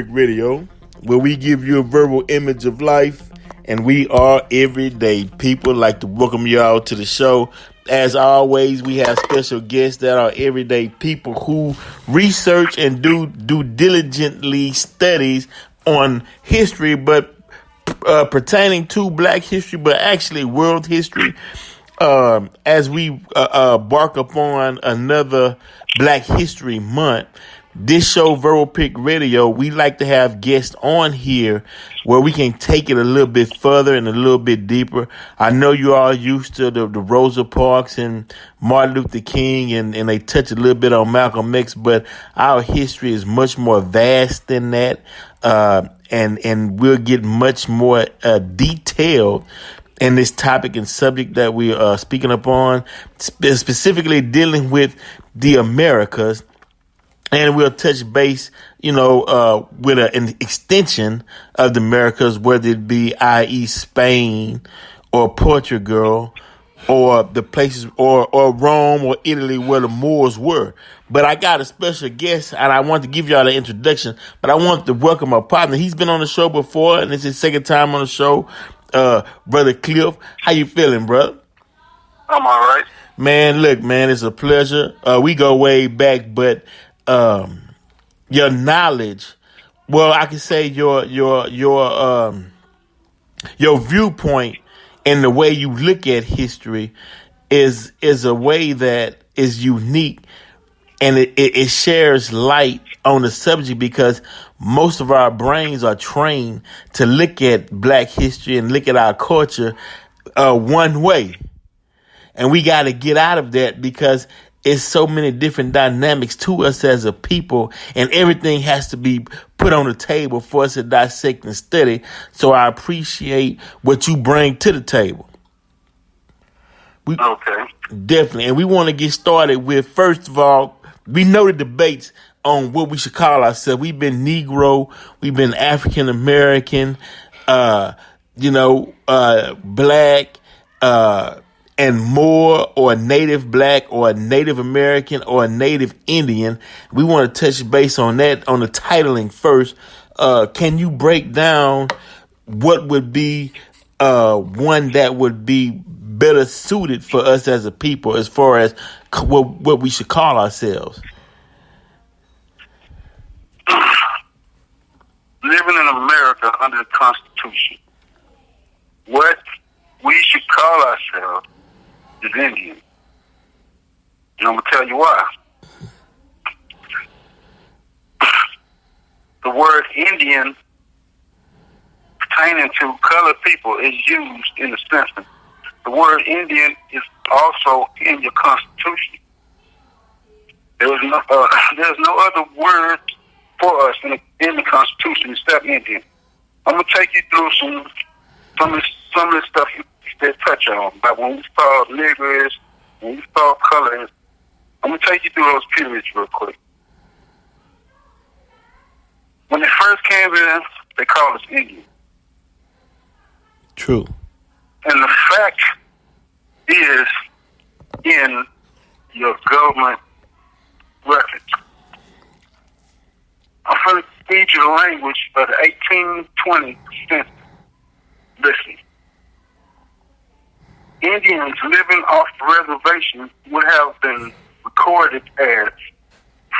Radio, where we give you a verbal image of life, and we are everyday people. Like to welcome you all to the show. As always, we have special guests that are everyday people who research and do diligently studies on history, but pertaining to Black history, but actually world history. As we embark upon another Black History Month, this show, Verbal Pick Radio, we like to have guests on here where we can take it a little bit further and a little bit deeper. I know you all used to the Rosa Parks and Martin Luther King, and they touch a little bit on Malcolm X, but our history is much more vast than that, and we'll get much more detailed in this topic and subject that we are speaking upon, specifically dealing with the Americas. And we'll touch base, with an extension of the Americas, whether it be, i.e., Spain or Portugal or the places or Rome or Italy where the Moors were. But I got a special guest, and I want to give y'all the introduction, but I want to welcome my partner. He's been on the show before, and it's his second time on the show. Brother Cliff, how you feeling, brother? I'm all right. Man, look, man, it's a pleasure. We go way back, but your knowledge, well, I can say your viewpoint and the way you look at history is a way that is unique, and it shares light on the subject because most of our brains are trained to look at Black history and look at our culture one way. And we got to get out of that because it's so many different dynamics to us as a people, and everything has to be put on the table for us to dissect and study. So I appreciate what you bring to the table. Okay. Definitely. And we want to get started with, first of all, we know the debates on what we should call ourselves. We've been Negro, we've been African American, Black, and Moor, or Native Black, or Native American, or Native Indian. We want to touch base on that, on the titling first. Can you break down what would be one that would be better suited for us as a people as far as what we should call ourselves? Living in America under the Constitution, what we should call ourselves is Indian. And I'm going to tell you why. The word Indian pertaining to colored people is used in the census. The word Indian is also in your Constitution. There's no other word for us in the Constitution except Indian. I'm going to take you through some of the stuff you touch on, like when we saw niggers, when we saw colors. I'm going to take you through those periods real quick. When they first came in, they called us Indian. True. And the fact is in your government records. I'm going to read you the language of the 1820 census. Listen. Indians living off the reservation would have been recorded as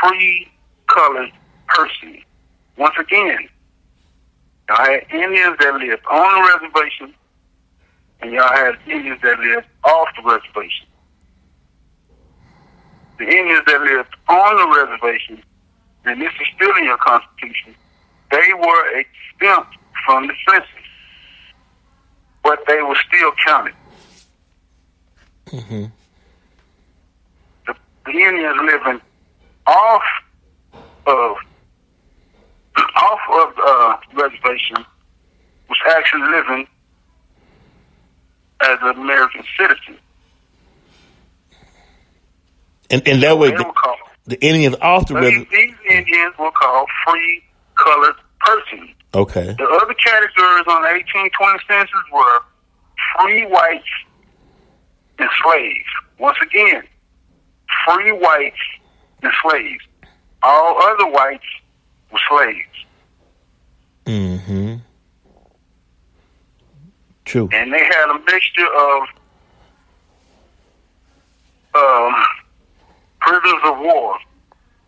free colored person. Once again, y'all had Indians that lived on the reservation, and y'all had Indians that lived off the reservation. The Indians that lived on the reservation, and this is still in your Constitution, they were exempt from the census, but they were still counted. Mm-hmm. The Indians living off of reservation was actually living as an American citizen. And that way, the Indians off the reservation. These Indians were called free colored persons. Okay. The other categories on the 1820 census were free whites and slaves. Once again, free whites and slaves. All other whites were slaves. Mm-hmm. True. And they had a mixture of prisoners of war,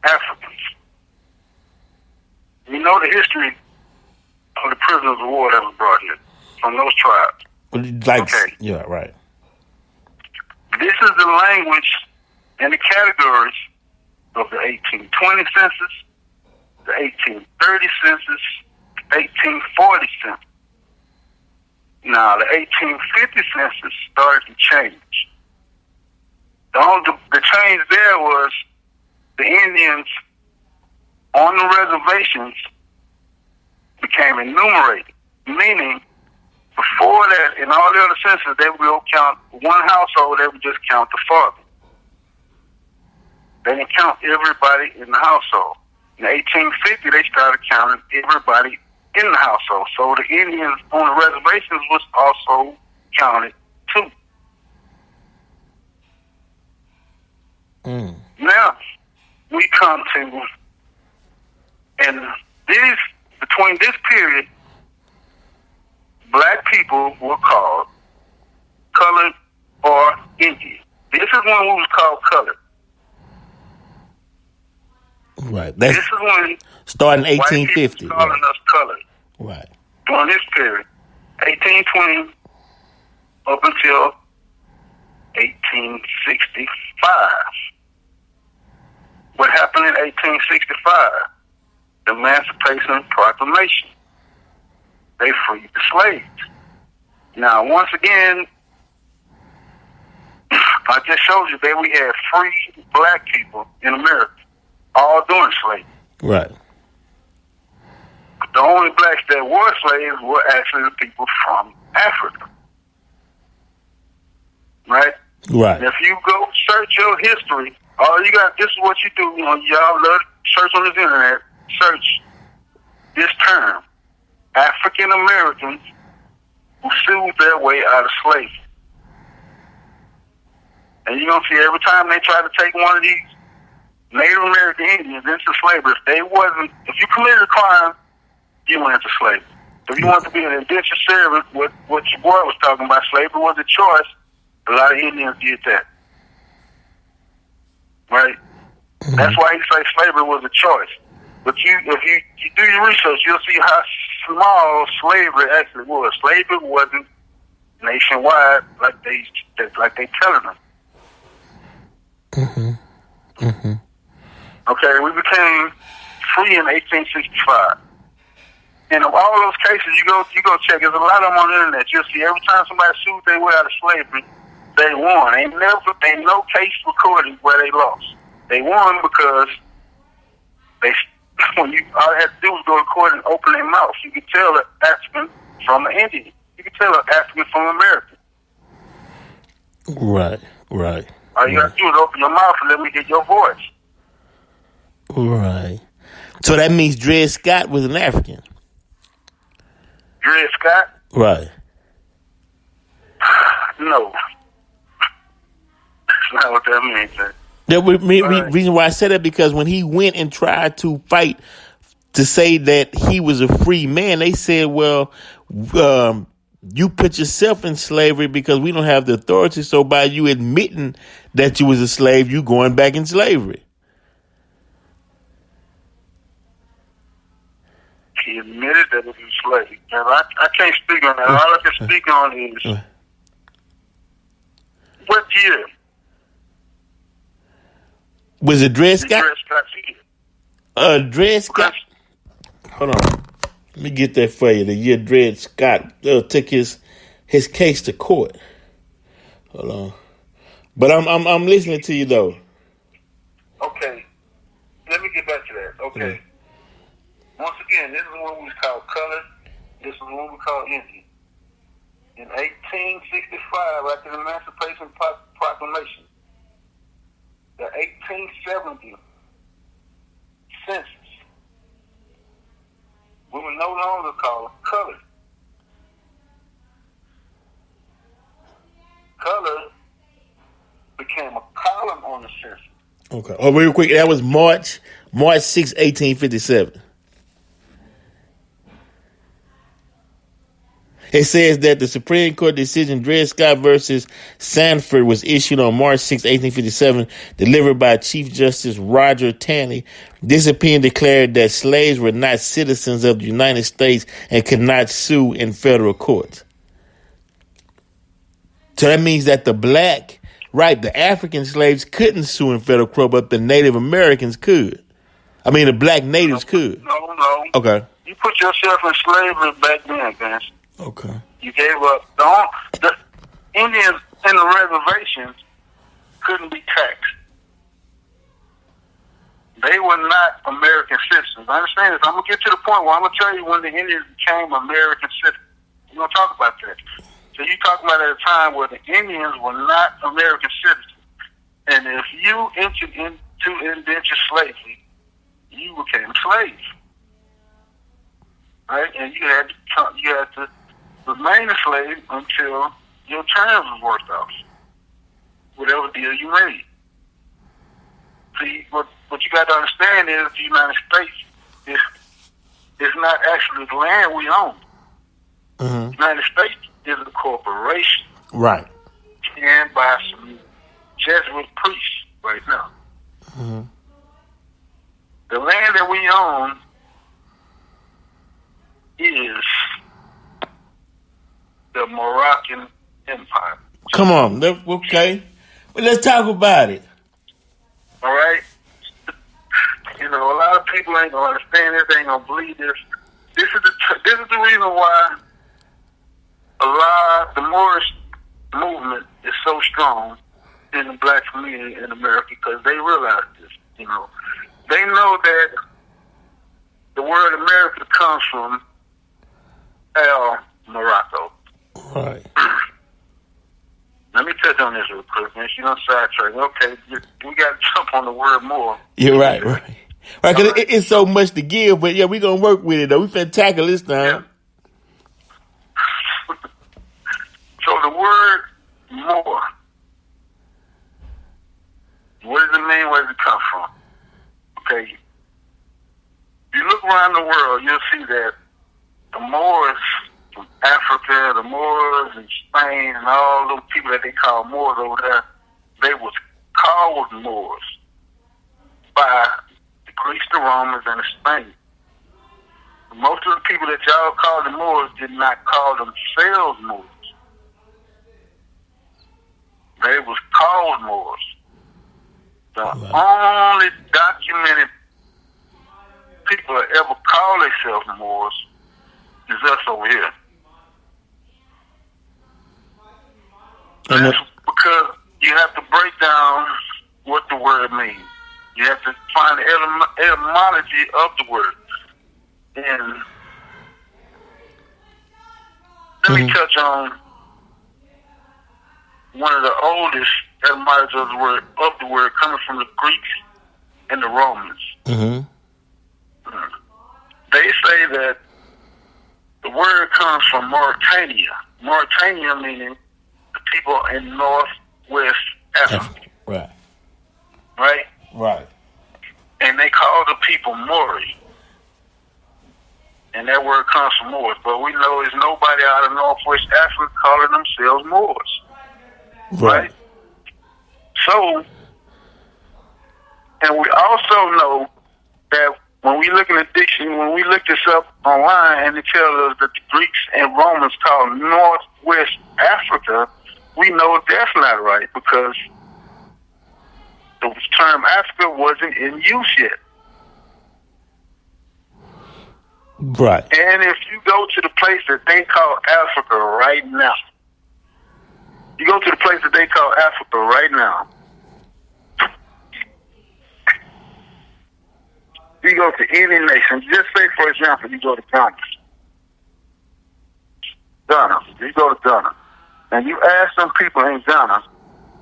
Africans. You know the history of the prisoners of war that was brought here from those tribes. Okay. Yeah, right. This is the language and the categories of the 1820 census, the 1830 census, 1840 census. Now, the 1850 census started to change. The change there was the Indians on the reservations became enumerated, meaning before that, in all the other censuses, they would go count one household, they would just count the father. They didn't count everybody in the household. In 1850, they started counting everybody in the household. So the Indians on the reservations was also counted too. Now, we come to, and between this period, black people were called colored or Indian. This is when we was called colored. Right. This is when starting white 1850. people calling us colored. Right. During this period, 1820 up until 1865. What happened in 1865? The Emancipation Proclamation. They freed the slaves. Now, once again, I just showed you that we had free black people in America, all during slavery. Right. The only blacks that were slaves were actually the people from Africa. Right? Right. And if you go search your history, all you got, this is what you do, y'all love to search on this internet, search this term, African Americans who soothed their way out of slavery. And you're going to see every time they try to take one of these Native American Indians into slavery, if you committed a crime, you went into slavery. If you wanted to be an indentured servant, what your boy was talking about, slavery was a choice. A lot of Indians did that. Right? Mm-hmm. That's why he say slavery was a choice. But if you do your research, you'll see how small slavery actually was. Slavery wasn't nationwide like they telling them. Mm-hmm. Mm-hmm. Okay, we became free in 1865. And of all those cases, you go check. There's a lot of them on the internet. You'll see every time somebody sued their way out of slavery, they won. Ain't no case recorded where they lost. They won because all they had to do was go to court and open their mouth. You could tell an African from an Indian. You could tell an African from America. Right. All you got to do is open your mouth and let me get your voice. Right. So that means Dred Scott was an African. Dred Scott? Right. No. That's not what that means. The reason why I said that, because when he went and tried to fight to say that he was a free man, they said, well, you put yourself in slavery because we don't have the authority. So by you admitting that you was a slave, you going back in slavery. He admitted that he was a slave. And I can't speak on that. All I can speak on is what year? Was it Dred Scott? Dred Scott. Hold on. Let me get that for you. The year Dred Scott took his case to court. Hold on. But I'm listening to you though. Okay. Let me get back to that. Okay. Once again, this is what we call colored. This is what we call Indian. In 1865, after the Emancipation Proclamation, the 1870 census, we were no longer called colored. Colored became a column on the census. Okay. Oh, real quick, that was March 6, 1857. It says that the Supreme Court decision Dred Scott versus Sanford was issued on March 6, 1857, delivered by Chief Justice Roger Taney. This opinion declared that slaves were not citizens of the United States and could not sue in federal courts. So that means that the African slaves couldn't sue in federal court, but the Native Americans could. I mean, the black natives could. No. Okay. You put yourself in slavery back then, Vince. Okay. You gave up. The Indians in the reservations couldn't be taxed. They were not American citizens. Understand this? I'm going to get to the point where I'm going to tell you when the Indians became American citizens. We're going to talk about that. So you talk about at a time where the Indians were not American citizens. And if you entered into indentured slavery, you became slaves. Right? And you had to remain a slave until your terms was worked out. Whatever deal you made. See, what you got to understand is the United States is not actually the land we own. Mm-hmm. The United States is a corporation. Right. And by some Jesuit priests right now. Mm-hmm. The land that we own is the Moroccan Empire. Come on. Okay. Well, let's talk about it. All right? You know, a lot of people ain't going to understand this. They ain't going to believe this. This is the reason why the Moorish movement is so strong in the black community in America, because they realize this. You know, they know that the word America comes from El Morocco. Right. Let me touch on this real quick, man. You don't sidetrack. Okay, we got to jump on the word more. You're right. Right, because it's so much to give, but yeah, we're going to work with it, though. We finna tackle this time. Yeah. So the word Moor, what does it mean? Where does it come from? Okay. If you look around the world, you'll see that the Moors from Africa, the Moors in Spain, and all those people that they call Moors over there, they was called Moors by the Greeks, the Romans, and the Spaniards. Most of the people that y'all call the Moors did not call themselves Moors. They was called Moors. The only documented people that ever call themselves Moors is us over here. And that's because you have to break down what the word means. You have to find the etymology of the word. And let me touch on one of the oldest etymologies of the word coming from the Greeks and the Romans. Mm-hmm. They say that the word comes from Mauritania. Mauritania meaning the people in northwest Africa. Right. Right? Right. And they call the people Maori. And that word comes from Moors. But we know there's nobody out of northwest Africa calling themselves Moors. Right? So, and we also know that when we look in the dictionary, when we look this up online, and it tells us that the Greeks and Romans called Northwest Africa, we know that's not right, because the term Africa wasn't in use yet. Right. And if you go to the place that they call Africa right now, you go to the place that they call Africa right now, you go to any nation, just say, for example, you go to Ghana. You go to Ghana, and you ask some people in Ghana,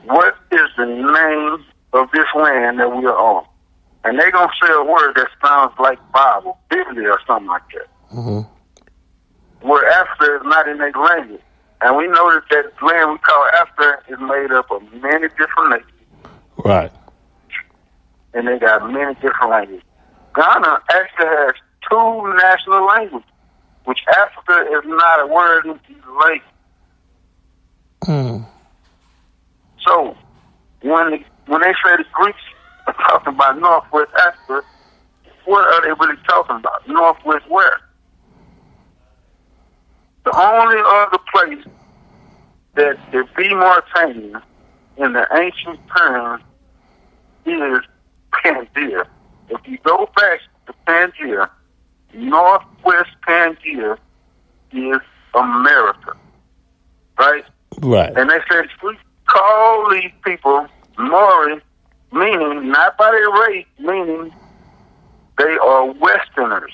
what is the name of this land that we are on? And they're going to say a word that sounds like Bible, Biblia, or something like that. Mm-hmm. Where Africa is not in their language. And we know that land we call Africa is made up of many different nations. Right. And they got many different languages. Ghana actually has two national languages. which Africa is not a word in the lake. So when they say the Greeks are talking about Northwest Africa, what are they really talking about? Northwest where? The only other place that could be Mauritania in the ancient terms is Pangaea. If you go back to Pangaea, Northwest Pangaea is America, right? Right. And they said we call these people Maori, meaning not by their race, meaning they are Westerners.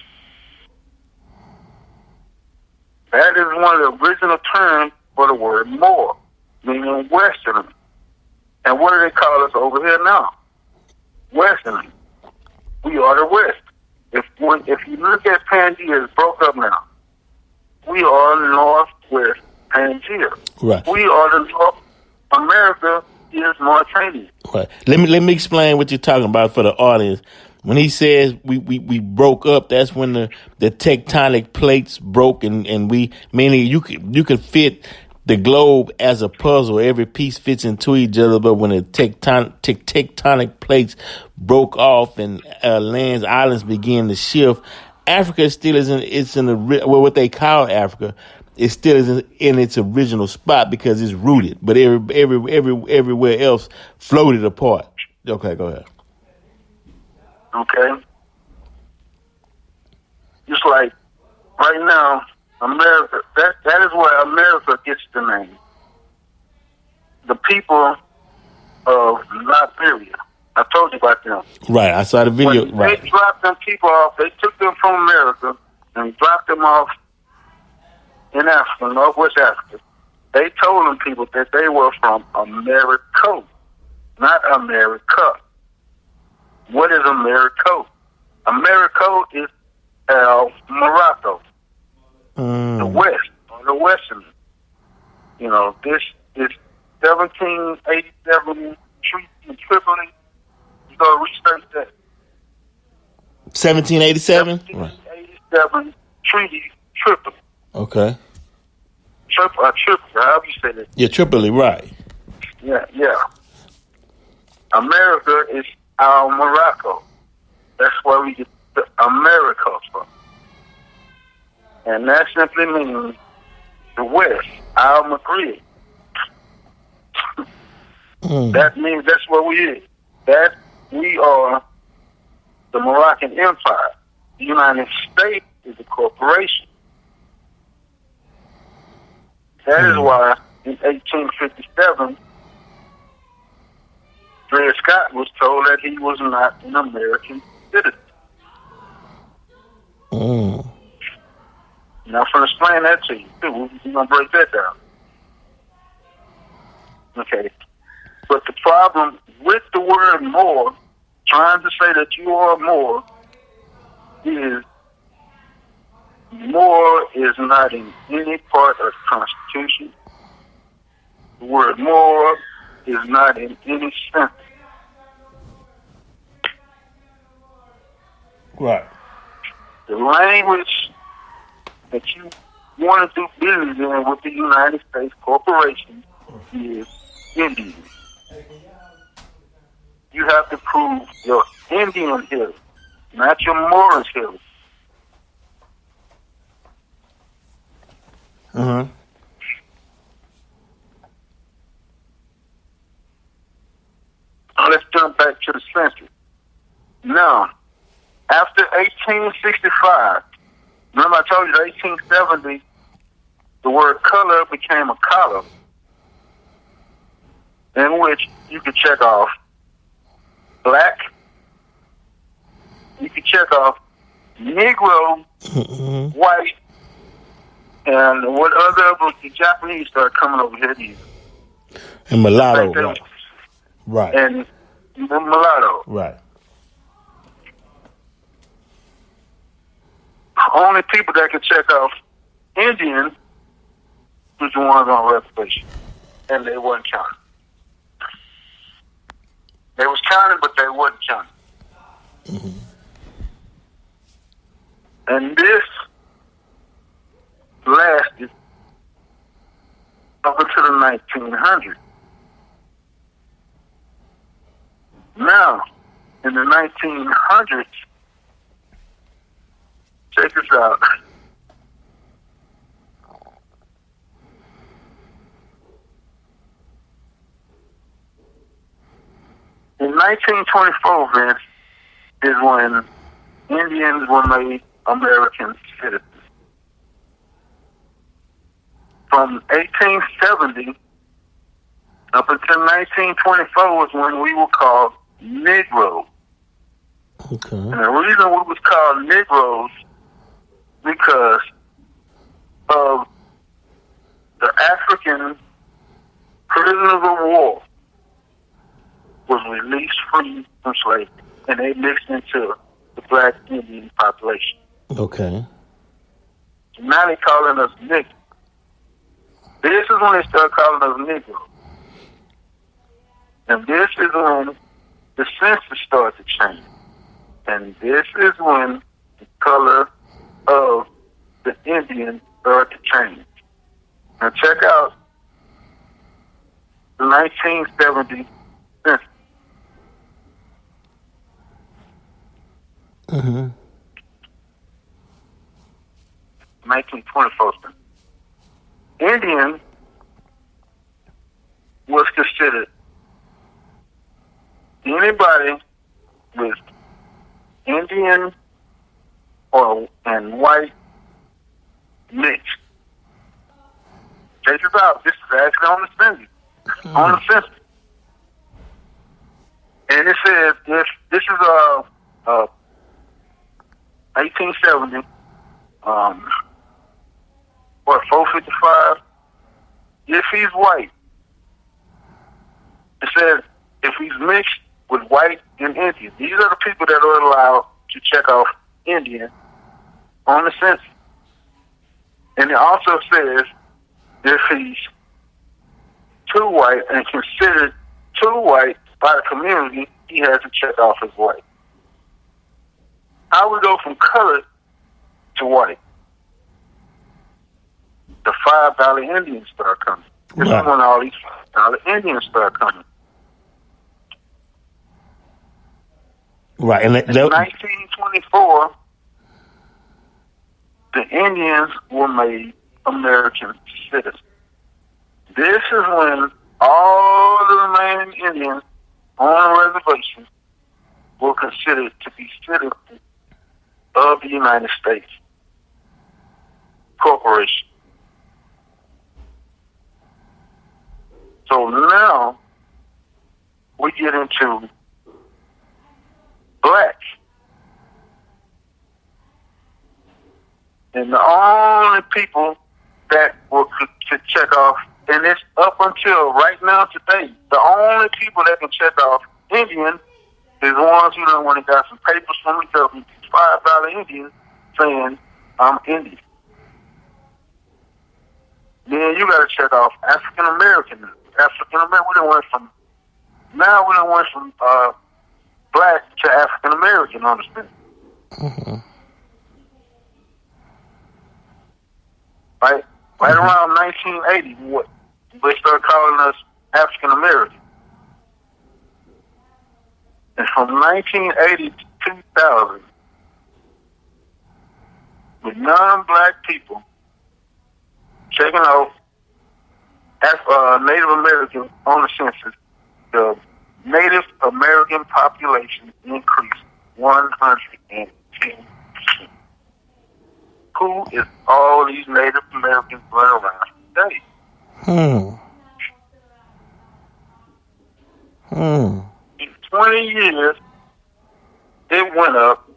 That is one of the original terms for the word Moor, meaning Westerner. And what do they call us over here now? Westerner. We are the West. If you look at Pangaea, it's broke up now. We are Northwest Pangaea. Right. We are the North. America is Mauritania. Right. Let me explain what you're talking about for the audience. When he says we broke up, that's when the tectonic plates broke, and we, meaning you could fit the globe as a puzzle. Every piece fits into each other, but when the tectonic plates broke off and islands began to shift, Africa still what they call Africa. It still is in its original spot because it's rooted, but everywhere else floated apart. Okay, go ahead. Okay. Just like right now, America, that is where America gets the name. The people of Liberia. I told you about them. Right, I saw the video. When right. They dropped them people off, they took them from America and dropped them off in Africa, Northwest Africa. They told them people that they were from America, not America. What is America? America is Morocco, the West, or the Western. You know, this is 1787 treaty in Tripoli. You go research that. 1787? 1787 treaty Tripoli. Okay. Tripoli, however you say that. Yeah, Tripoli, right. Yeah. America is our Morocco. That's where we get the America from. And that simply means the West, our Maghreb. That means that's where we is. That we are the Moroccan Empire. The United States is a corporation. That is why in 1857, Dred Scott was told that he was not an American citizen. Now, I'm going to explain that to you, too. We're going to break that down. Okay. But the problem with the word Moor, trying to say that you are Moor, is Moor is not in any part of the Constitution. The word Moor is not in any sentence. Right. The language that you want to do business in with the United States Corporation is Indian. You have to prove your Indian heritage, not your Moorish heritage. Now, let's jump back to the census. Now, after 1865, remember I told you that 1870, the word color became a column in which you could check off black, you could check off Negro, white, and what other was the Japanese started coming over here to use. And mulatto, right. Right. And the mulatto. Right. Only people that could check off Indian was the ones on reservation. And they weren't counted. They was counted, but they wasn't counted. And this up until the 1900s. Now, in the 1900s, check this out. In 1924, Vince, is when Indians were made American citizens. From 1870 up until 1924 was when we were called Negroes. Okay. And the reason we was called Negroes because of the African prisoners of war was released free from slavery, and they mixed into the black Indian population. Okay. So now they calling us niggas. This is when they start calling us Negroes. And this is when the census started to change. And this is when the color of the Indian started to change. Now check out the 1970 census. Mm-hmm. 1924 census. Indian was considered anybody with Indian and white mixed. Check this out. This is actually on the census. On the census. And it says if this is 1870, 455. If he's white, it says if he's mixed with white and Indian, these are the people that are allowed to check off Indian on the census. And it also says if he's too white and considered too white by the community, he has to check off as white. How we go from colored to white? The $5 Indians start coming. This is when all these $5 Indians start coming. Right. And in 1924, the Indians were made American citizens. This is when all the remaining Indians on the reservation were considered to be citizens of the United States Corporation. So now we get into blacks. And the only people that were to check off, and it's up until right now today, the only people that can check off Indian is the ones who don't want to got some papers from the government, $5 Indians saying, I'm Indian. Then you got to check off African American. African American, we don't went from black to African American, understand? Mm-hmm. Right around 1980, they started calling us African American. And from 1980 to 2000, with non-black people checking out Native American on the census, the Native American population increased 110%. Who is all these Native Americans running around today? In 20 years, it went up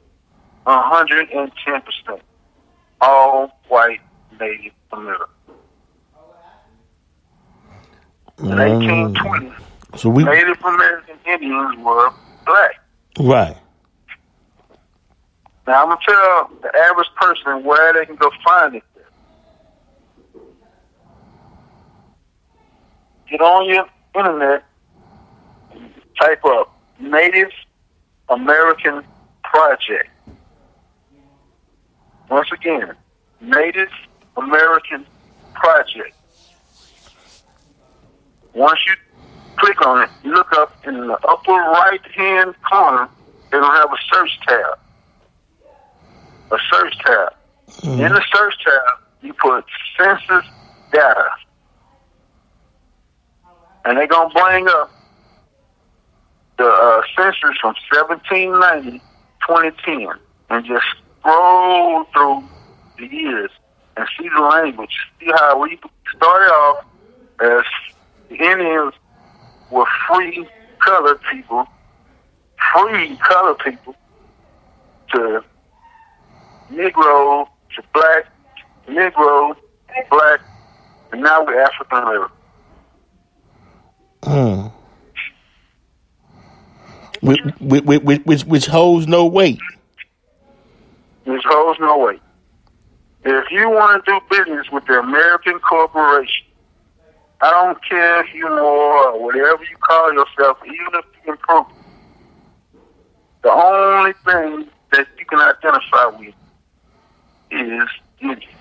110%. All white Native Americans. In 1820, so Native American Indians were black. Right. Now, I'm going to tell the average person where they can go find it. Get on your internet, type up Native American Project. Once again, Native American Project. Once you click on it, you look up in the upper right-hand corner, they're going to have a search tab. A search tab. In the search tab, you put census data. And they're going to bring up the census from 1790, 2010, and just scroll through the years and see the language. See how we started off as the Indians were free colored people to Negro to black, Negro, black, and now we're African American. Which holds no weight. Which holds no weight. If you want to do business with the American corporation, I don't care if you're Moor or whatever you call yourself, even if you can prove it, the only thing that you can identify with is Indian.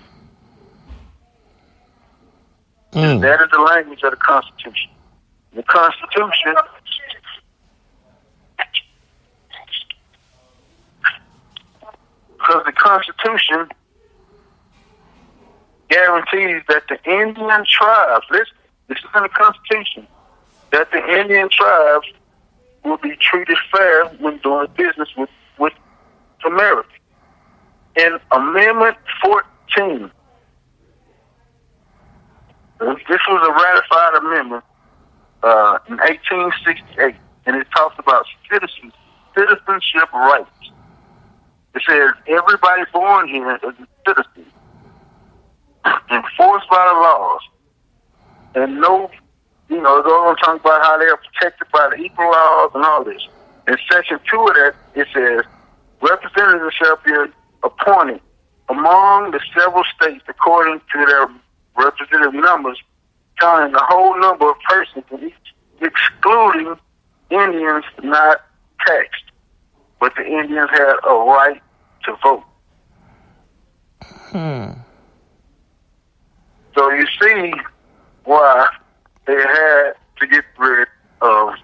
That is the language of the Constitution. The Constitution because the Constitution guarantees that the Indian tribes, this is in the Constitution, that the Indian tribes will be treated fair when doing business with America. In Amendment 14, this was a ratified amendment in 1868, and it talks about citizenship rights. It says everybody born here is a citizen, enforced by the laws, and no, they're going to talk about how they are protected by the equal laws and all this. In Section 2 of that, it says representatives shall be appointed among the several states according to their representative numbers, counting the whole number of persons, excluding Indians not taxed. But the Indians had a right to vote. So you see why they had to get rid of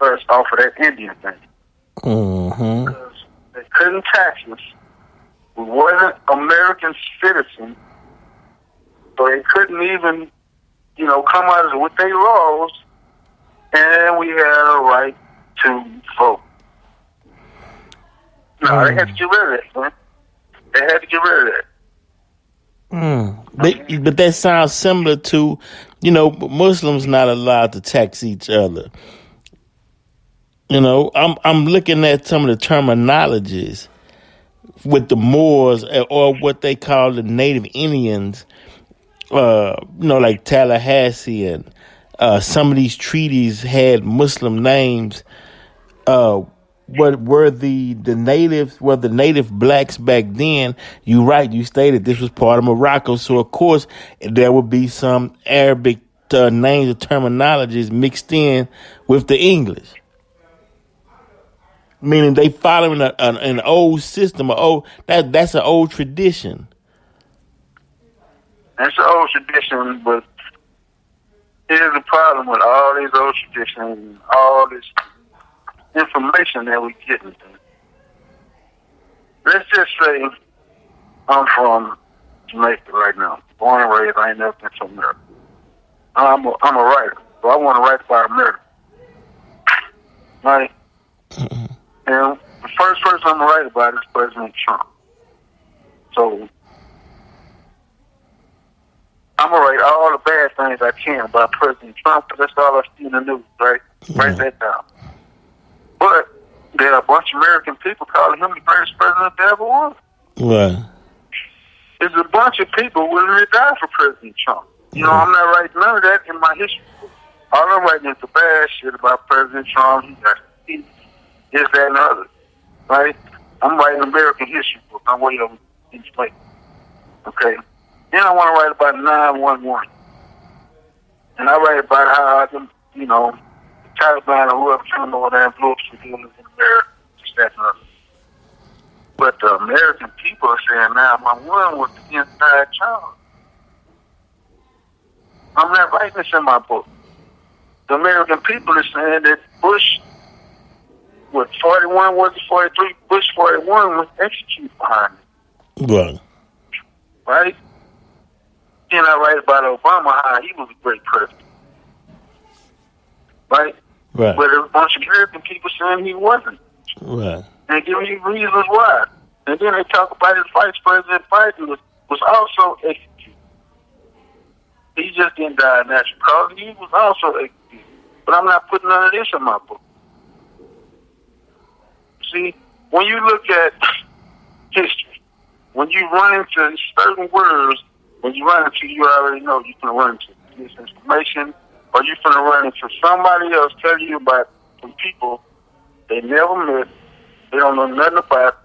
us off of that Indian thing. Because they couldn't tax us. We wasn't American citizens, so they couldn't even, come out with their laws, and we had a right to vote. No, they had to get rid of that, man. They had to get rid of that. But that sounds similar to, Muslims not allowed to tax each other. I'm looking at some of the terminologies with the Moors or what they call the Native Indians, like Tallahassee and some of these treaties had Muslim names. What were the native blacks back then? You're right. You stated this was part of Morocco. So, of course, there would be some Arabic names or terminologies mixed in with the English. Meaning they following an old system. That's an old tradition. That's an old tradition, but here's the problem with all these old traditions and all this information that we getting. Let's just say I'm from Jamaica right now, born and raised. I ain't never been to America. I'm a writer, so I want to write about America, right? And the first person I'm gonna write about is President Trump. So I'm gonna write all the bad things I can about President Trump, because that's all I see in the news, right? Write that down. But there are a bunch of American people calling him the greatest president there ever was. Right. There's a bunch of people willing to die for President Trump. I'm not writing none of that in my history book. All I'm writing is the bad shit about President Trump. He got this, that, and the other. Right? I'm writing American history book. I'm way over in place. Okay? Then I want to write about 9/11. And I write about how, the Taliban or whoever came over there and blew up some buildings in America. Just that and other. But the American people are saying, now, my one was the inside child. I'm not writing this in my book. the American people is saying that Bush, 41 was it 43? Bush 41 was executed behind it. Right. Right? Then I write about Obama, how he was a great president. Right? Right. But there's a bunch of American people saying he wasn't. Right. And give me reasons why. And then they talk about his vice president Biden was also executed. He just didn't die of natural causes. He was also executed. But I'm not putting none of this in my book. See, when you look at history, when you run into certain words, you already know you're going to run into misinformation, or you're going to run into somebody else telling you about some people they never met, they don't know nothing about,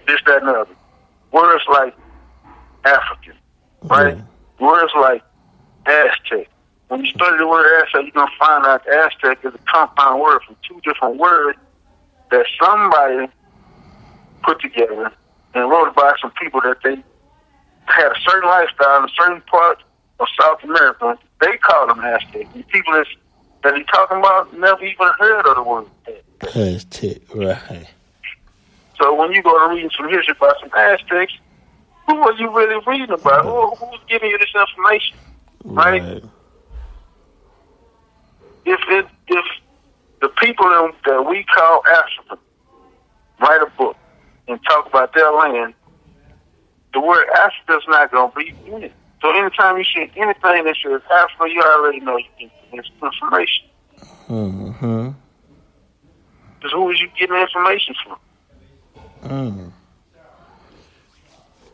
this, that, and the other. Words like African, right? Yeah. Words like Aztec. When you study the word Aztec, you're going to find out Aztec is a compound word from two different words that somebody put together and wrote about some people that they had a certain lifestyle in a certain part of South America. They call them Aztec. And people that he's talking about never even heard of the word Aztec, right. So when you go to reading some history about some Aztecs, who are you really reading about? Who's giving you this information? Right? If the people that we call African write a book and talk about their land, the word Africa is not going to be in it. So anytime you see anything that says Africa, you already know you get this information. Mm-hmm. Because who is you getting information from? Mm.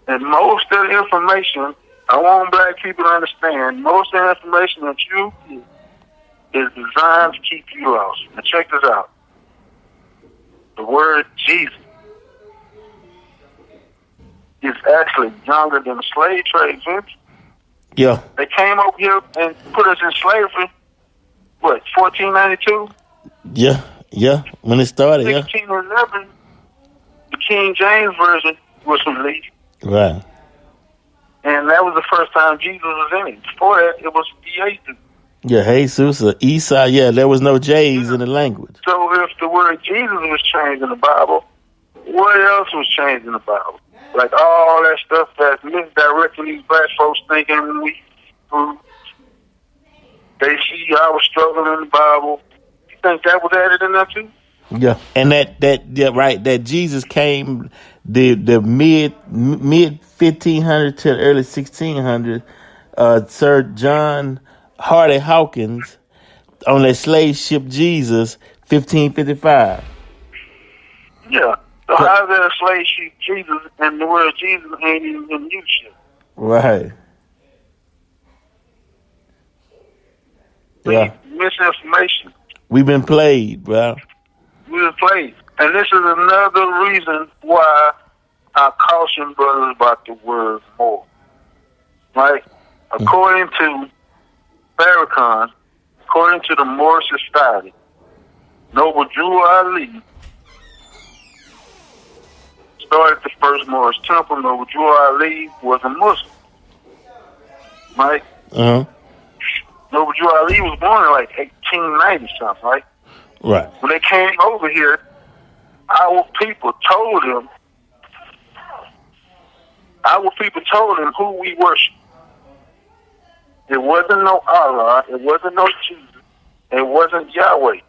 And most of the information, I want black people to understand, most of the information that you get is designed to keep you lost. Now check this out. The word Jesus is actually younger than the slave trade, Vince. Yeah. They came over here and put us in slavery, 1492? Yeah. When it started, 1611, the King James Version was released. Right. And that was the first time Jesus was in it. Before that, it was Jesus. Yeah, Jesus or Esau. Yeah, there was no J's in the language. So if the word Jesus was changed in the Bible, what else was changed in the Bible? Like all that stuff that's misdirecting these black folks thinking they see our struggle in the Bible. You think that was added in there too? Yeah, and that Jesus came the mid 1500 to the early 1600s. Sir John Hardy Hawkins on that slave ship Jesus, 1555. Yeah. So how is that a slave ship Jesus and the word Jesus ain't even in use yet? Right. Yeah. Misinformation. We've been played, bro. We've been played. And this is another reason why I caution brothers about the word Moor. Right? According to Farrakhan, according to the Moor Society, Noble Drew Ali started the first Moorish temple. Noble Drew Ali was a Muslim. Right? Uh-huh. Noble Drew Ali was born in like 1890 something, right? Right. When they came over here, our people told him who we worship. It wasn't no Allah, it wasn't no Jesus, it wasn't Yahweh.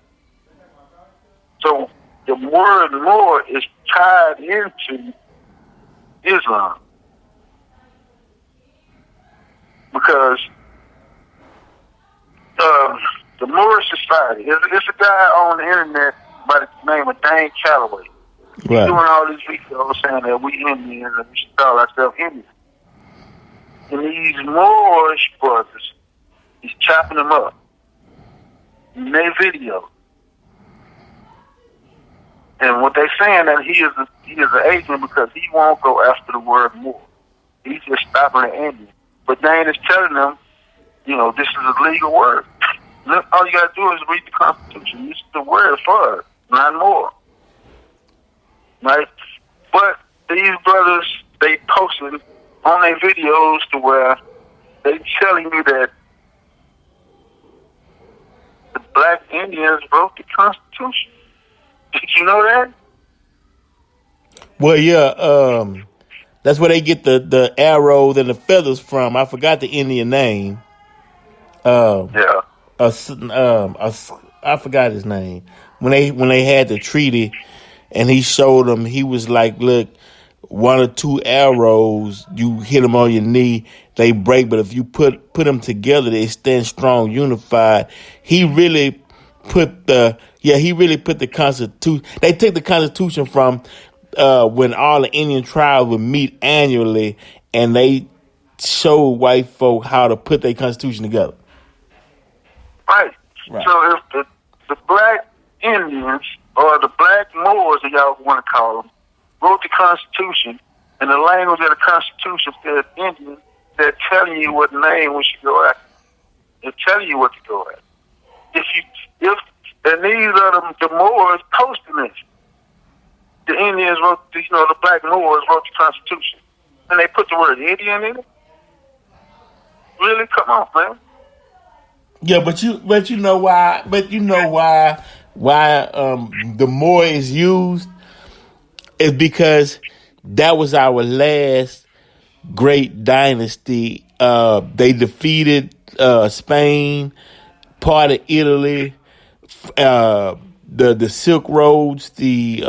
So the word Moor is tied into Islam. Because the Moorish Society, it's a guy on the internet by the name of Dane Calloway. He's doing all these videos saying that we Indians and we should call ourselves Indians. And these Moorish brothers, he's chopping them up in their video. And what they're saying that he is an agent because he won't go after the word Moor. He's just stopping the Indian. But Dane is telling them, this is a legal word. All you got to do is read the Constitution. This is the word for it, not more. Right? But these brothers, they posted on their videos to where they telling you that black Indians wrote the Constitution. Did you know that? Well, yeah, that's where they get the arrows and the feathers from. I forgot the Indian name. Yeah. A s- a s- I forgot his name. When they had the treaty, and he showed them, he was like, "Look, one or two arrows, you hit them on your knee, they break. But if you put them together, they stand strong, unified." He really put the Constitution. They took the Constitution from when all the Indian tribes would meet annually, and they showed white folk how to put their Constitution together. Right. Right. So if the black Indians, or the black Moors, as y'all want to call them, wrote the Constitution, and the language of the Constitution says Indian, they're telling you what name we should go after. They're telling you what to go after. And these are the Moors posting this. The Indians wrote, the black Moors wrote the Constitution, and they put the word Indian in it. Really? Come on, man. Yeah, but you know why? But you know why the Moor is used is because that was our last great dynasty. They defeated Spain, part of Italy, the Silk Roads, the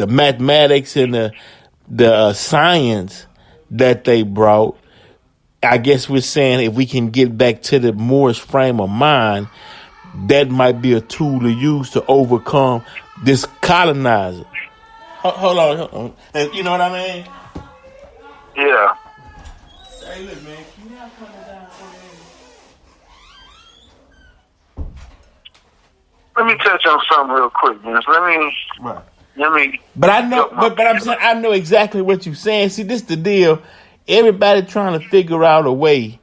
mathematics and the science that they brought. I guess we're saying if we can get back to the Moorish frame of mind, that might be a tool to use to overcome this colonizer. Hold on. And you know what I mean? Yeah. Hey, look, man. Can you not come down Let me touch on something real quick, man. Right. Let me. But I know, but I'm saying I know exactly what you're saying. See, this is the deal. Everybody trying to figure out a way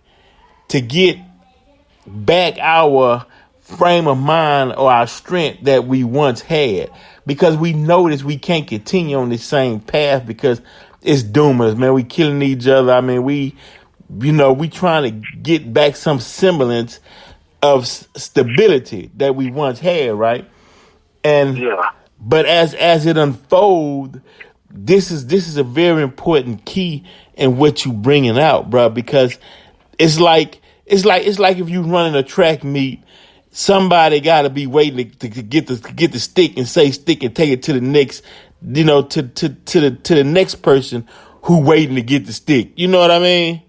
to get back our frame of mind or our strength that we once had, because we notice we can't continue on the same path because it's doomers, man. We killing each other. I mean, we trying to get back some semblance of stability that we once had, right? And Yeah. but as it unfolds, this is a very important key in what you bringing out, bro, because it's like if you running a track meet, somebody got to be waiting to get the stick and say stick and take it to the next, to the next person who waiting to get the stick. You know what I mean?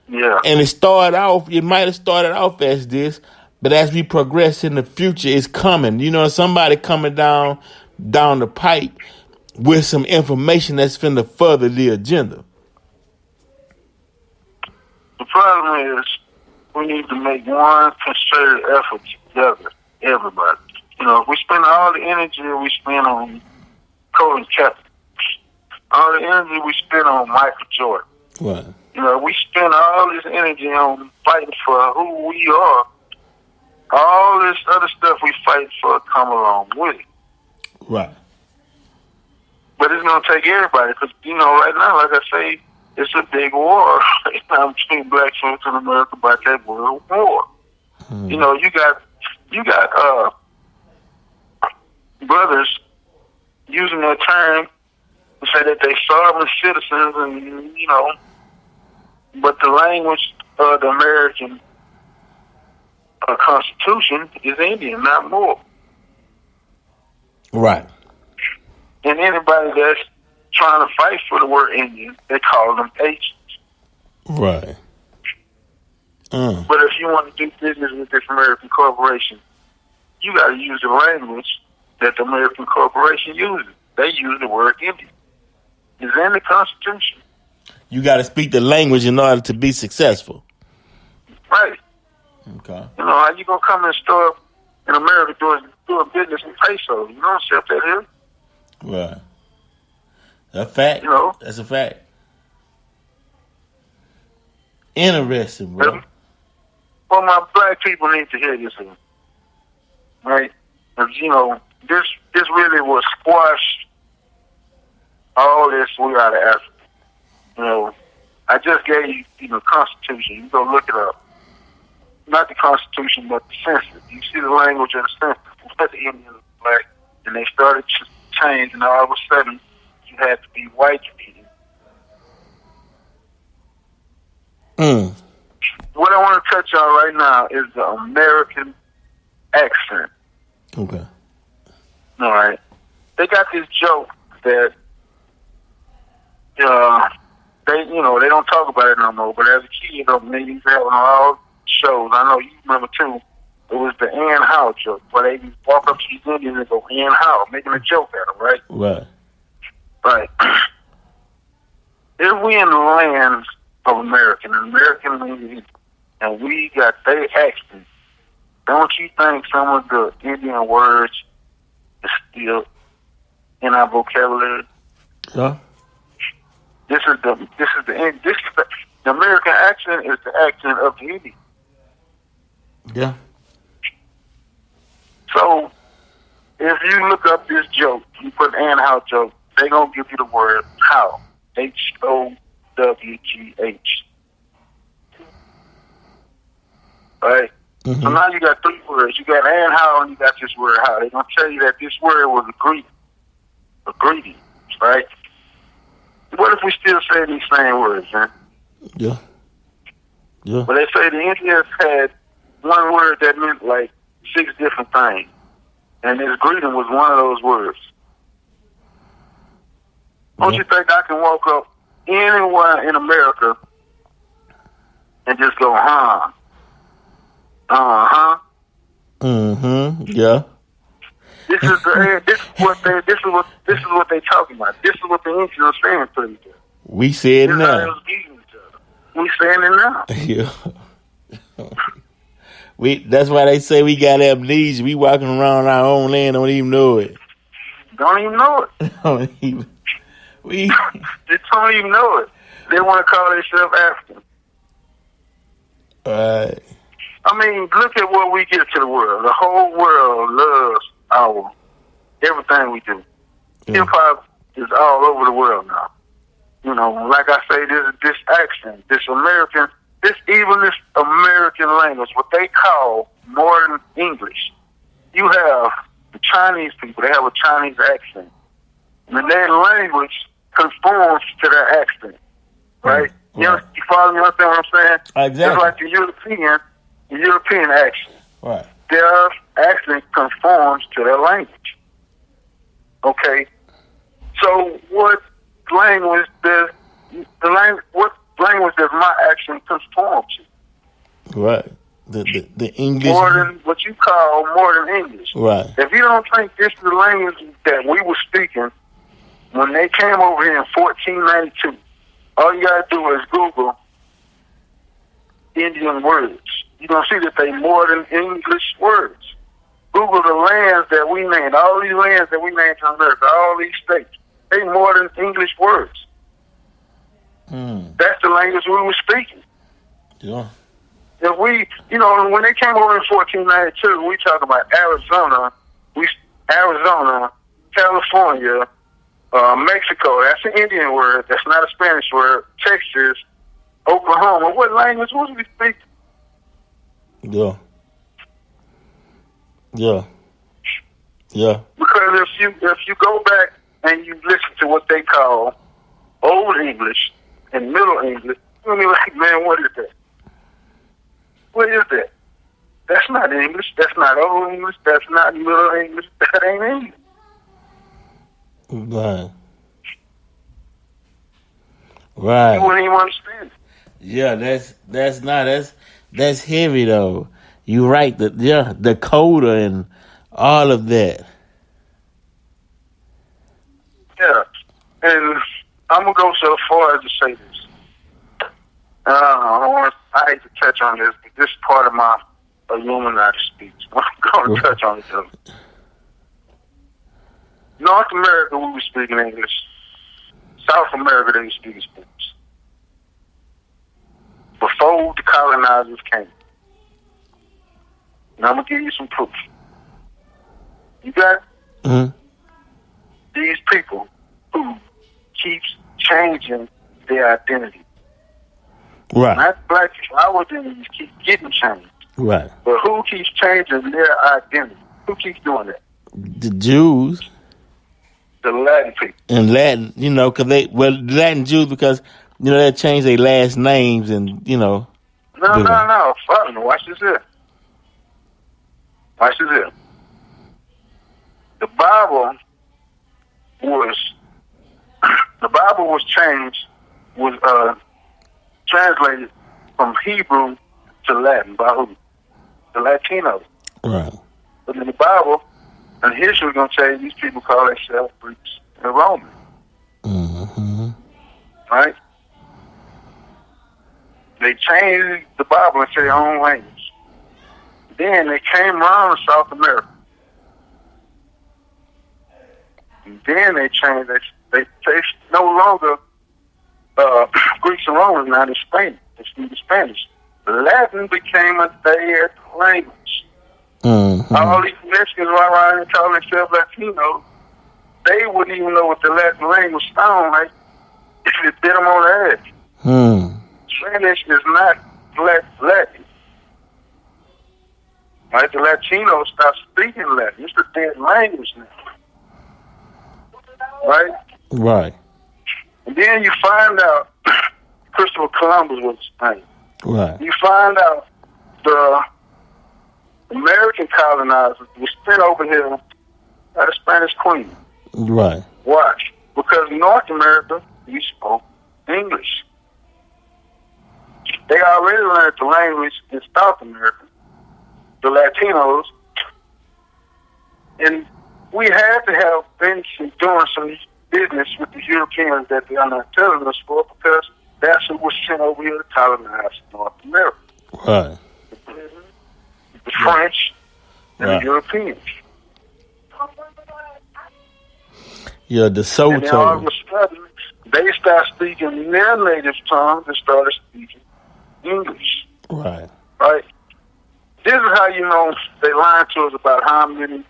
Yeah. And it might have started off as this, but as we progress in the future, it's coming. Somebody coming down the pipe with some information that's finna further the agenda. The problem is we need to make one concerted effort together, everybody. If we spend all the energy we spend on Colin Kaepernick, all the energy we spend on Michael Jordan, Right. We spend all this energy on fighting for who we are. All this other stuff we fight for come along with it. Right. But it's going to take everybody because, right now, like I say, it's a big war right now between black folks in America about that world war. You got brothers using that term to say that they sovereign citizens and, but the language of the American Constitution is Indian, not Moor. Right. And anybody that's trying to fight for the word Indian, they call them agents. Right. But if you want to do business with this American corporation, you got to use the language that the American corporation uses. They use the word Indian. It's in the Constitution. You got to speak the language in order to be successful. Right. Okay. How you going to come and start in America doing business in pesos? You don't accept that here. Right. That's a fact. That's a fact. Interesting, bro. Well, my black people need to hear this here. Right? Because, this really will squash all this we out of Africa. I just gave you, the Constitution. You go look it up. Not the Constitution, but the census. You see the language of the census. What the Indians were black, and they started to change, and all of a sudden, you had to be white to be Mm. What I want to touch on right now is the American accent. Okay. All right. They got this joke that they don't talk about it no more. But as a kid, they used to have it on all shows. I know you remember too. It was the Ann Howe joke, where they walk up to these Indians and go Ann Howe, making a joke at them, right? Right. Right. If we in the lands of American Indians, and we got their accent, don't you think some of the Indian words is still in our vocabulary? Yeah. The American accent is the accent of the Indian. Yeah. So if you look up this joke, you put Ann Howe joke, they gonna give you the word how. HOWGH. Right? Mm-hmm. So now you got three words. You got Ann Howe and you got this word how. They're gonna tell you that this word was a greeting. A greeting, right? What if we still say these same words, man? Yeah. Yeah. But they say the Indians had one word that meant like 6 different things. And this greeting was one of those words. Don't you think I can walk up anywhere in America and just go, huh? Uh-huh. Mm-hmm. Yeah. This is what they talking about. This is what the Indians are saying to each other. We said This is how they now. was beating each other. We saying it now. Yeah. That's why they say we got amnesia. We walking around our own land, don't even know it. Don't even know it. They don't even know it. They want to call themselves African. Right. I mean, look at what we give to the world. The whole world loves everything we do. Yeah. Hip hop is all over the world now. Like I say, this accent, this American language, what they call modern English. You have the Chinese people, they have a Chinese accent. And their language conforms to their accent. Right? Right. You follow me? Understand what I'm saying? Exactly. It's like the European accent. Right. Their accent conforms to their language. Okay? So what language does my accent conform to? Right. The English. What you call modern English. Right. If you don't think this is the language that we were speaking when they came over here in 1492, all you gotta do is Google Indian words. You're gonna see that they modern English words. Google the lands that we named, all these lands that we named in America, all these states, they modern English words. That's the language we were speaking. Yeah. If we, when they came over in 1492, we talk about Arizona, California, Mexico. That's an Indian word. That's not a Spanish word. Texas, Oklahoma. What language was we speaking? Yeah. Yeah. Yeah. Because if you go back and you listen to what they call Old English and Middle English, you'll be like, man, what is that? What is that? That's not English. That's not Old English. That's not Middle English. That ain't English. Right. Right. You wouldn't even understand it. Yeah, that's heavy though. You right, the coda and all of that. Yeah, and I'm gonna go so far as to say this. I hate to touch on this, but this is part of my Illuminati speech. I'm going to touch on it though. North America, we were speaking English. South America, they were speaking Spanish. Before the colonizers came. And I'm going to give you some proof. You got these people who keeps changing their identity. Right. Not black people. Our identities keep getting changed. Right. But who keeps changing their identity? Who keeps doing that? The Jews. The Latin people. And Latin, because the Latin Jews, because, they changed their last names and, No. Fuck me. Watch this here. The Bible was translated from Hebrew to Latin by who? The Latinos. Right. But in the Bible, and history, we're going to tell you, these people call themselves Greeks and Romans. Mm-hmm. Right? They changed the Bible into their own language. Then they came around to South America. And then they changed. They no longer Greeks and Romans, now they're Spanish. They speak Spanish. Latin became a dead language. Mm-hmm. All these Mexicans run around and calling themselves Latinos. They wouldn't even know what the Latin language sounded like if it bit them on the head. Spanish is not Latin. Right? The Latinos stopped speaking Latin. It's a dead language now. Right? Right. And then you find out Christopher Columbus was Spanish. Right. You find out the American colonizers were sent over here by the Spanish Queen. Right. Why? Because North America, we spoke English. They already learned the language in South America, the Latinos, and we had to have been doing some business with the Europeans that they are not telling us for, because that's who was sent over here to colonize North America. Right. The French and the Europeans. Yeah, the Soto. And then all of a sudden, they start speaking their native tongue and started speaking English. Right. Right? This is how you know they lied to us about how many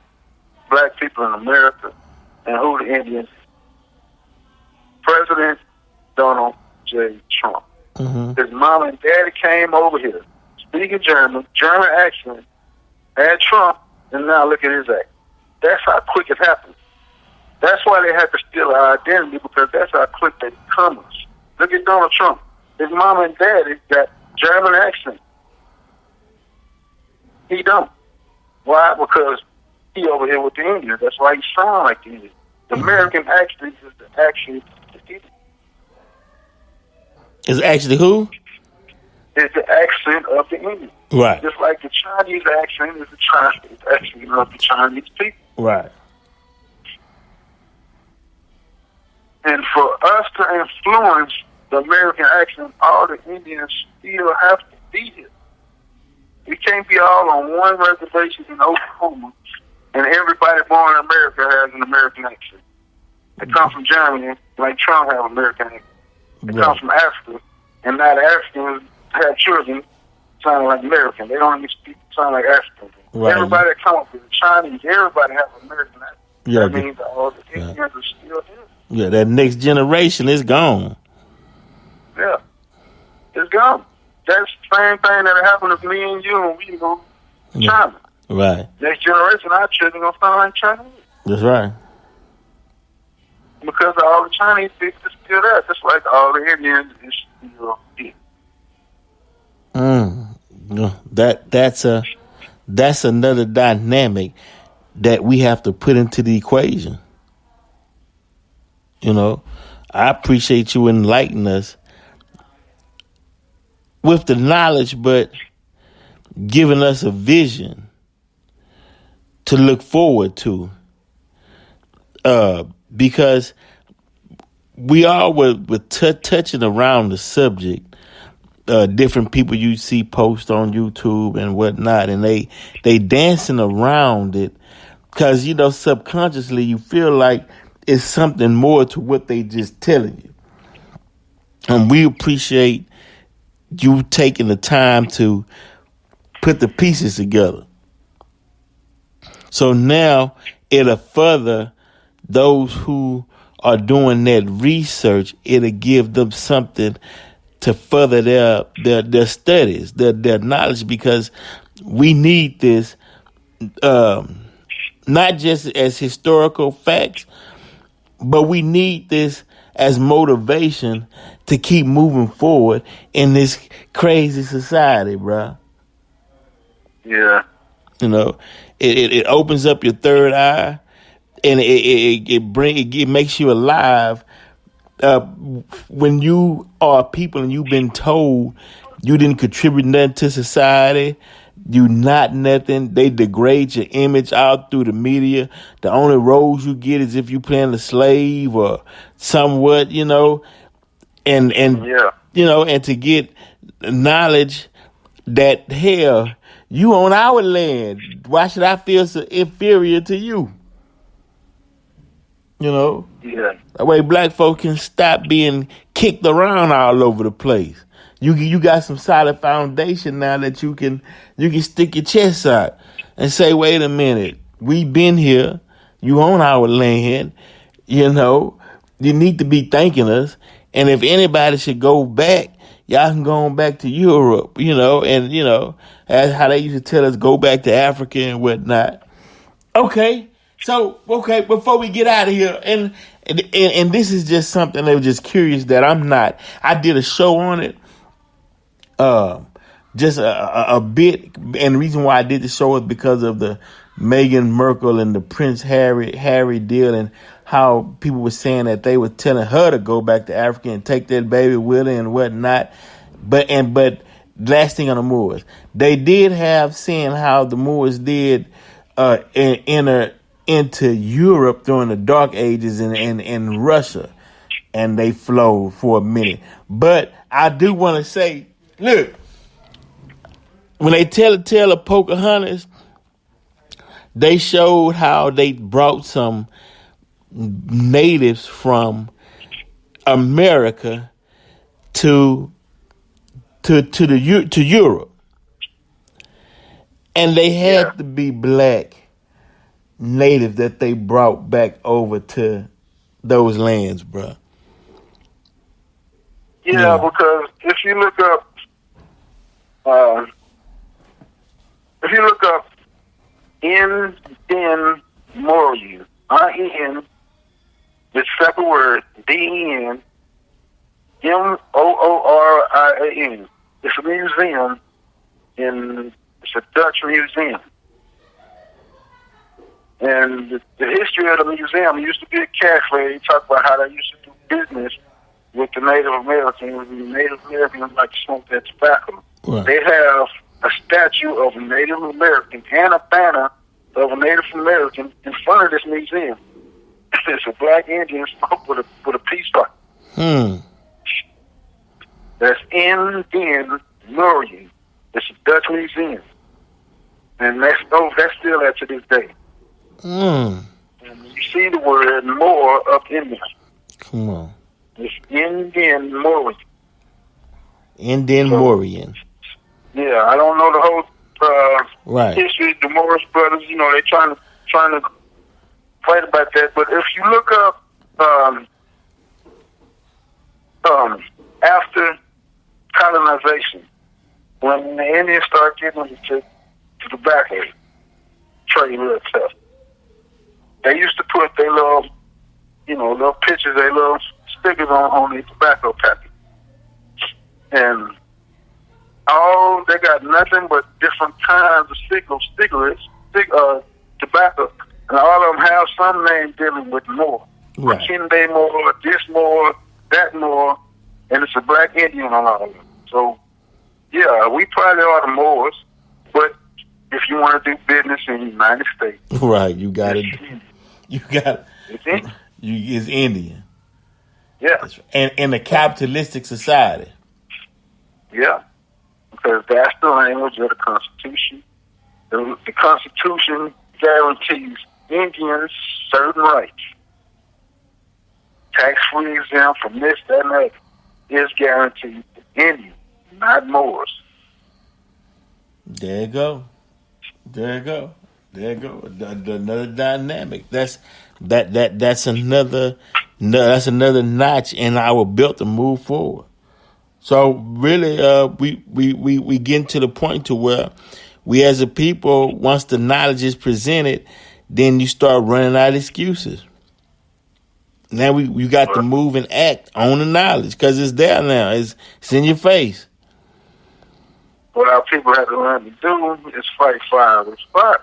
black people in America and who the Indians. President Donald J. Trump. Mm-hmm. His mom and daddy came over here, speaking German accent, had Trump, and now look at his act. That's how quick it happened. That's why they had to steal our identity, because that's how quick they become us. Look at Donald Trump. His mom and daddy got German accent. He don't. Why? Because he over here with the Indians. That's why he sound like the Indians. The American accent is the accent of the Indians. Is actually who? It's the accent of the Indians. Right. Just like the Chinese accent is the Chinese accent of the Chinese people. Right. And for us to influence the American accent, all the Indians still have to be here. We can't be all on one reservation in Oklahoma, and everybody born in America has an American accent. They come from Germany, like Trump have an American accent. They come from Africa, and now the Africans have children sounding like American. They don't even speak sound like African. Right. Everybody that comes from the Chinese, everybody has an American accent. Yeah, that means all the Indians are still here. Yeah, that next generation is gone. Yeah, it's gone. That's the same thing that happened to me and you when we go to China. Right. Next generation, our children going to sound like Chinese. That's right. Because all the Chinese people are still there, just like all the Indians is still here. That's another dynamic that we have to put into the equation. You know, I appreciate you enlightening us with the knowledge, but giving us a vision to look forward to. Because we all were touching around the subject. Different people you see post on YouTube and whatnot, and they dancing around it because, you know, subconsciously you feel like it's something more to what they just telling you. And we appreciate you taking the time to put the pieces together. So now it'll further those who are doing that research. It'll give them something to further their studies, their knowledge, because we need this not just as historical facts, but we need this as motivation to keep moving forward in this crazy society, bruh. Yeah. You know, it opens up your third eye, and it makes you alive. When you are people and you've been told you didn't contribute nothing to society, you not nothing, they degrade your image out through the media. The only roles you get is if you playing a slave or somewhat, and Yeah. and to get knowledge that hell, you on our land. Why should I feel so inferior to you? Yeah. That way black folk can stop being kicked around all over the place. You got some solid foundation now that you can stick your chest out and say, wait a minute, we been here, you on our land, you need to be thanking us. And if anybody should go back, y'all can go on back to Europe, and that's how they used to tell us, go back to Africa and whatnot. Okay, before we get out of here, and this is just something that was just curious that I did a show on it, just a bit, and the reason why I did the show is because of the Meghan Markle and the Prince Harry deal, and how people were saying that they were telling her to go back to Africa and take that baby with her and whatnot. But last thing on the Moors, they did have saying how the Moors did enter into Europe during the Dark Ages and Russia, and they flowed for a minute. But I do want to say, look, when they tell the tale of Pocahontas, they showed how they brought some natives from America to Europe, and they had to be black natives that they brought back over to those lands, bro. Yeah, because if you look up Indian Moor, IN, the separate word, DEN, MOORIAN. It's a museum, it's a Dutch museum. And the history of the museum used to be a cafe. They talk about how they used to do business with the Native Americans. The Native Americans like to smoke that tobacco. Right. They have a statue of a Native American and a banner of a Native American in front of this museum. It's a black Indian smoke with a peace pipe. That's Indian Moor. It's a Dutch museum, and that's still there to this day. And you see the word Moor up in there. Come on. It's Indian Moorian. Indian Moorian. Yeah, I don't know the whole history. The Morris brothers, they're trying to fight about that. But if you look up after colonization, when the Indians started getting into tobacco trade real tough, they used to put their little pictures, their little stickers on the tobacco package. And they got nothing but different kinds of cigarettes, tobacco, and all of them have some name dealing with Moor. Right. Kinde Moor, this Moor, that Moor, and it's a black Indian on all of them. So, yeah, we probably are the Moors, but if you want to do business in the United States, right, you got it. It's Indian. Yeah. And in a capitalistic society. Yeah. Because that's the language of the Constitution. The Constitution guarantees Indians certain rights. Tax-free exempt from this, that, and that is guaranteed to Indians, not Moors. There you go. Another dynamic. That's another notch in our belt to move forward. So really, we getting to the point to where we as a people, once the knowledge is presented, then you start running out of excuses. Now we got to move and act on the knowledge because it's there now. It's in your face. What our people have to learn to do is fight fire with fire.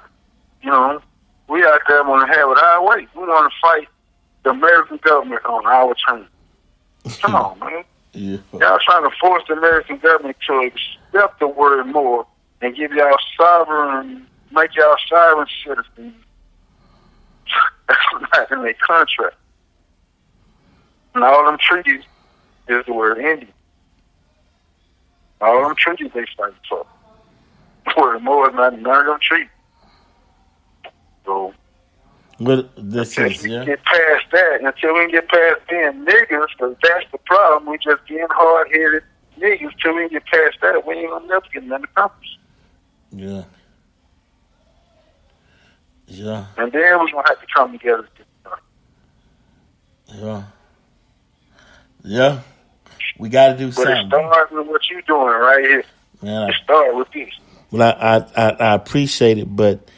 You know, we out there want to have it our way. We want to fight the American government on our terms. Come on, man. Yeah. Y'all trying to force the American government to accept the word more and give y'all sovereign, make y'all sovereign citizens. That's not in their contract. And all them treaties is the word Indian. All them treaties they fight for. The word more is not none of them treaties. So, But this until is, we yeah. get past that, until we get past being niggas, because that's the problem. We just being hard-headed niggas. Till we get past that, we ain't gonna never get nothing accomplished. Yeah. Yeah. And then we're gonna have to come together. Yeah. Yeah. We got to do But something. it starts with what you doing right here. Man, It starts with this. well, I appreciate it, but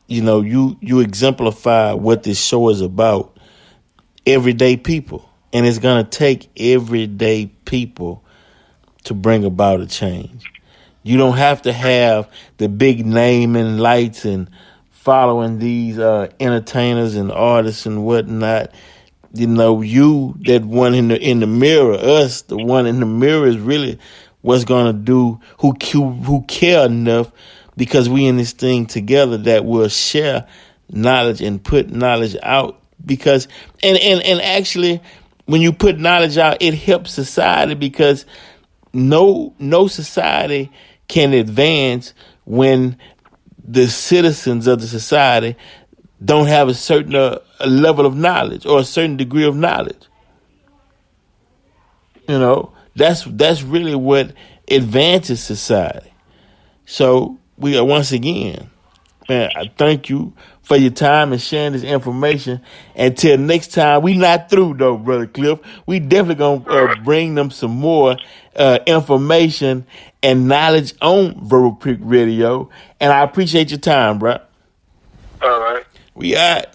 you know, you exemplify what this show is about. Everyday people, and it's gonna take everyday people to bring about a change. You don't have to have the big name and lights and following these entertainers and artists and whatnot. You know, you, that one in the mirror, us, the one in the mirror is really what's gonna do. Who care enough, because we in this thing together, that will share knowledge and put knowledge out. Because and actually, when you put knowledge out, it helps society, because no society can advance when the citizens of the society don't have a certain a level of knowledge or a certain degree of knowledge. You know, that's really what advances society. So we are, once again, man, I thank you for your time and sharing this information. Until next time, we not through though, Brother Cliff. We definitely gonna bring them some more information and knowledge on Verbal Prick Radio. And I appreciate your time, bro. All right. We out.